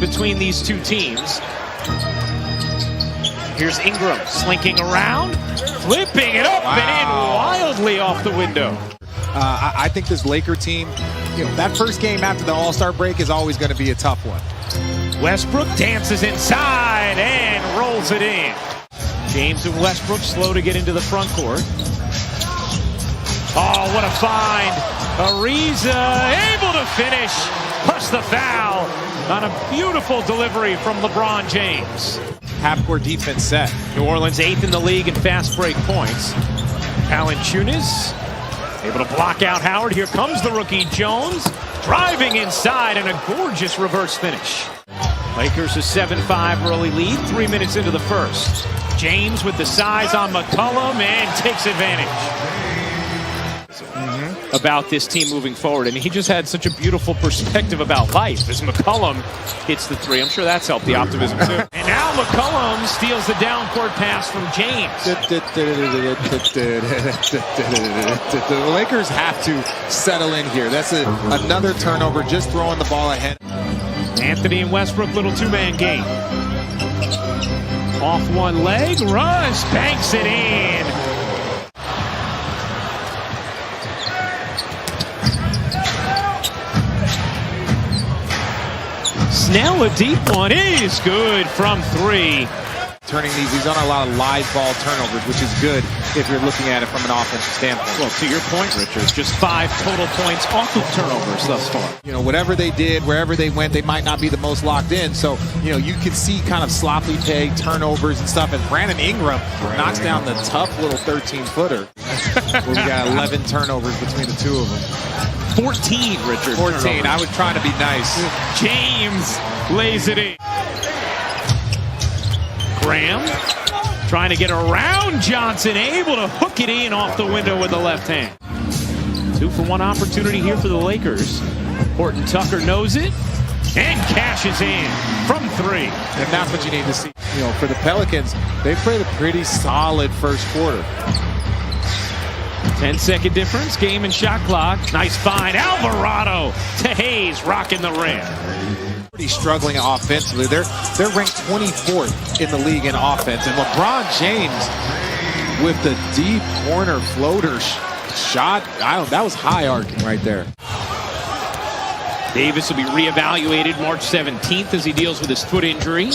between these two teams. Here's Ingram slinking around, flipping it up and in wildly off the window. I think this Laker team, that first game after the All-Star break is always going to be a tough one. Westbrook dances inside and rolls it in. James and Westbrook slow to get into the front court. Oh, what a find. Ariza able to finish, plus the foul on a beautiful delivery from LeBron James. Half-court defense set. New Orleans 8th in the league in fast break points. Valičiūnas able to block out Howard. Here comes the rookie Jones, driving inside and a gorgeous reverse finish. Lakers a 7-5 early lead, 3 minutes into the first. James with the size on McCollum and takes advantage. About this team moving forward, and he just had such a beautiful perspective about life as McCollum hits the three. I'm sure that's helped the optimism too. And now McCollum steals the downcourt pass from James. The Lakers have to settle in here. That's another turnover, just throwing the ball ahead. Anthony and Westbrook, little two-man game. Off one leg, runs, banks it in. Snell, a deep one is good from three. Turning he's on a lot of live ball turnovers, which is good if you're looking at it from an offensive standpoint. Well, to your point, Richard, just 5 total points off of turnovers thus far. Whatever they did, wherever they went, they might not be the most locked in. So, you can see kind of sloppy play, turnovers and stuff. And Brandon Ingram knocks down the tough little 13-footer. We got 11 turnovers between the two of them. 14, Richard. 14. Turnovers. I was trying to be nice. James lays it in. Graham trying to get around Johnson, able to hook it in off the window with the left hand. 2-for-1 opportunity here for the Lakers. Horton Tucker knows it and cashes in from 3. And that's what you need to see. For the Pelicans, they played a pretty solid first quarter. 10-second difference, game and shot clock. Nice find, Alvarado to Hayes, rocking the rim. Pretty struggling offensively. They're ranked 24th in the league in offense. And LeBron James with the deep corner floater shot. That was high arcing right there. Davis will be reevaluated March 17th as he deals with his foot injury.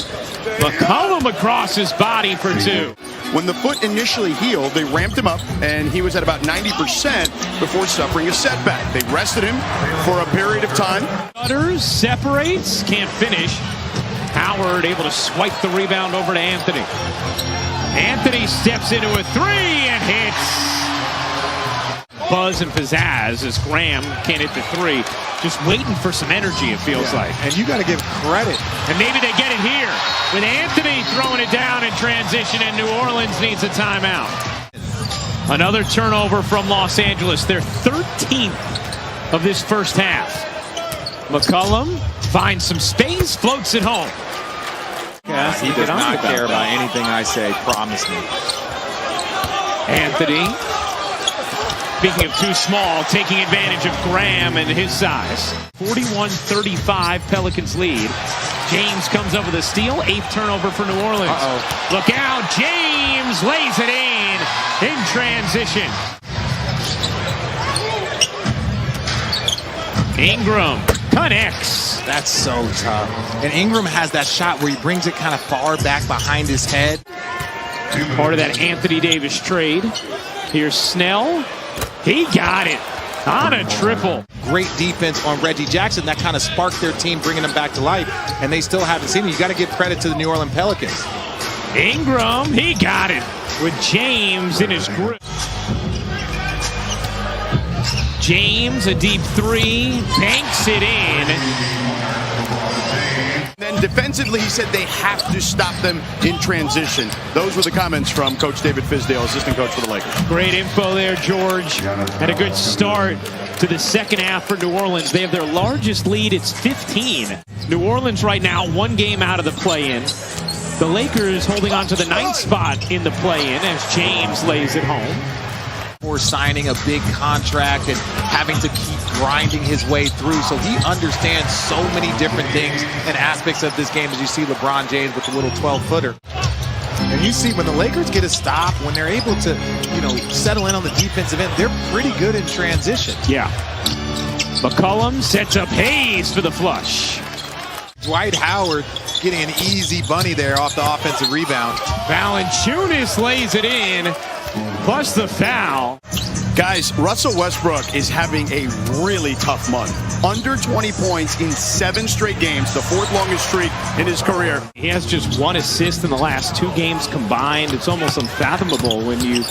McCollum across his body for 2. When the foot initially healed, they ramped him up, and he was at about 90% before suffering a setback. They rested him for a period of time. Butters separates, can't finish. Howard able to swipe the rebound over to Anthony. Anthony steps into a 3 and hits. Buzz and pizzazz as Graham can't hit the 3. Just waiting for some energy, it feels like. And you got to give credit. And maybe they get it here with Anthony throwing it down in transition, and New Orleans needs a timeout. Another turnover from Los Angeles, their 13th of this first half. McCollum finds some space, floats it home. Yes, he does not care about anything I say, promise me. Anthony, speaking of too small, taking advantage of Graham and his size. 41-35 Pelicans lead. James comes up with a steal, 8th turnover for New Orleans. Look out, James lays it in transition. Ingram connects. That's so tough. And Ingram has that shot where he brings it kind of far back behind his head. Part of that Anthony Davis trade. Here's Snell. He got it on a triple. Great defense on Reggie Jackson. That kind of sparked their team, bringing them back to life. And they still haven't seen it. You got to give credit to the New Orleans Pelicans. Ingram, he got it with James in his grip. James, a deep 3, banks it in. Then defensively, he said they have to stop them in transition. Those were the comments from Coach David Fizdale, assistant coach for the Lakers. Great info there, George. Had a good start to the second half for New Orleans. They have their largest lead. It's 15. New Orleans right now 1 game out of the play-in. The Lakers holding on to the 9th spot in the play-in as James lays it home. Or signing a big contract and having to keep grinding his way through. So he understands so many different things and aspects of this game as you see LeBron James with the little 12-footer. And you see when the Lakers get a stop, when they're able to, settle in on the defensive end, they're pretty good in transition. Yeah. McCollum sets up Hayes for the flush. Dwight Howard getting an easy bunny there off the offensive rebound. Valičiūnas lays it in, plus the foul. Guys, Russell Westbrook is having a really tough month. Under 20 points in 7 straight games, the 4th longest streak in his career. He has just 1 assist in the last 2 games combined. It's almost unfathomable when you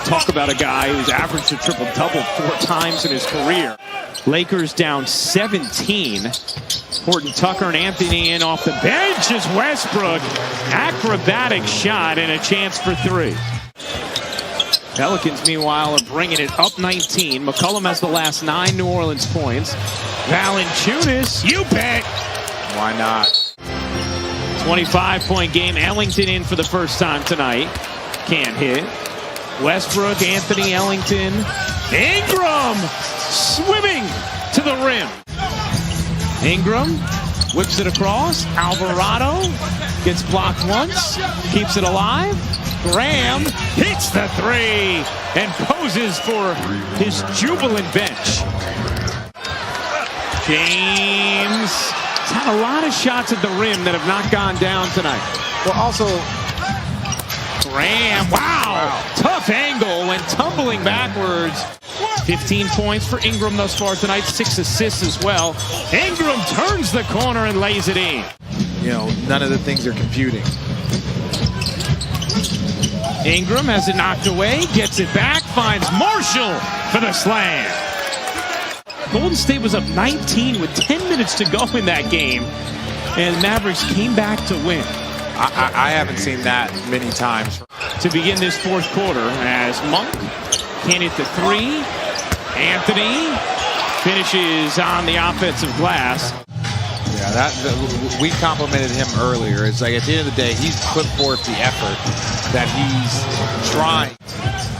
talk about a guy who's averaged a triple-double 4 times in his career. Lakers down 17. Horton Tucker and Anthony in off the bench as Westbrook. Acrobatic shot and a chance for 3. Pelicans, meanwhile, are bringing it up 19. McCollum has the last 9 New Orleans points. Valičiūnas, you bet. Why not? 25-point game. Ellington in for the first time tonight. Can't hit. Westbrook, Anthony, Ellington. Ingram swimming to the rim. Ingram whips it across. Alvarado gets blocked once. Keeps it alive. Graham hits the 3 and poses for his jubilant bench. James has had a lot of shots at the rim that have not gone down tonight. Well, also, Graham, wow, tough angle, went tumbling backwards. 15 points for Ingram thus far tonight, 6 assists as well. Ingram turns the corner and lays it in. None of the things are computing. Ingram has it knocked away, gets it back, finds Marshall for the slam. Golden State was up 19 with 10 minutes to go in that game, and Mavericks came back to win. I haven't seen that many times. To begin this 4th quarter as Monk can't hit the 3. Anthony finishes on the offensive glass. Yeah, we complimented him earlier. It's like at the end of the day, he's put forth the effort that he's trying.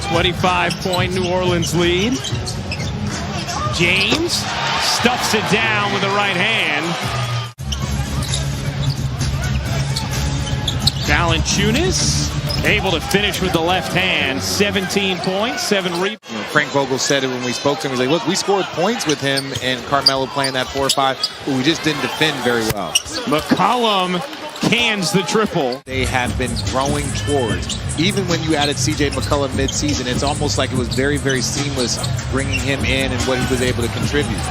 25-point New Orleans lead. James stuffs it down with the right hand. Valičiūnas able to finish with the left hand. 17 points, 7 rebounds. Frank Vogel said it when we spoke to him. He's like, look, we scored points with him and Carmelo playing that 4-5, but we just didn't defend very well. McCollum cans the triple. They have been growing towards. Even when you added CJ McCollum mid-season, it's almost like it was very, very seamless bringing him in and what he was able to contribute.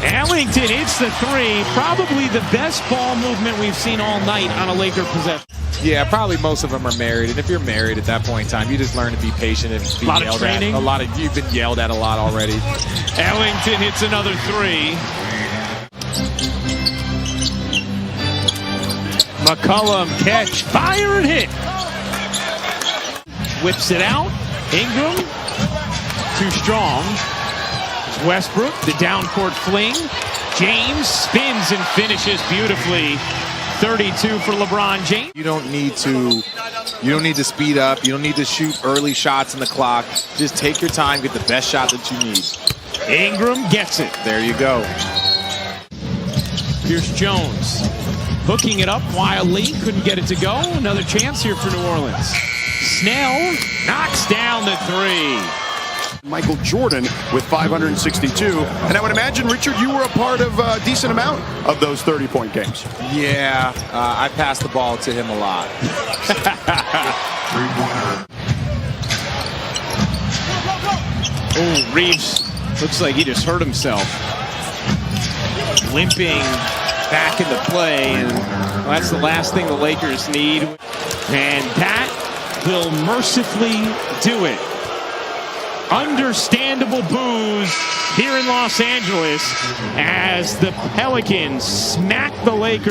Ellington hits the 3. Probably the best ball movement we've seen all night on a Laker possession. Yeah, probably most of them are married, and if you're married at that point in time, you just learn to be patient and be yelled of training. At. You've been yelled at a lot already. Ellington hits another 3. McCollum catch, fire and hit. Whips it out. Ingram too strong. Westbrook, the down court fling. James spins and finishes beautifully. 32 for LeBron James. You don't need to speed up. You don't need to shoot early shots in the clock. Just take your time, get the best shot that you need. Ingram gets it. There you go. Here's Jones. Hooking it up wildly. Couldn't get it to go. Another chance here for New Orleans. Snell knocks down the 3. Michael Jordan with 562. And I would imagine, Richard, you were a part of a decent amount of those 30-point games. Yeah, I passed the ball to him a lot. Oh, Reeves looks like he just hurt himself. Limping back into play, and that's the last thing the Lakers need. And that will mercifully do it. Understandable boos here in Los Angeles as the Pelicans smack the Lakers.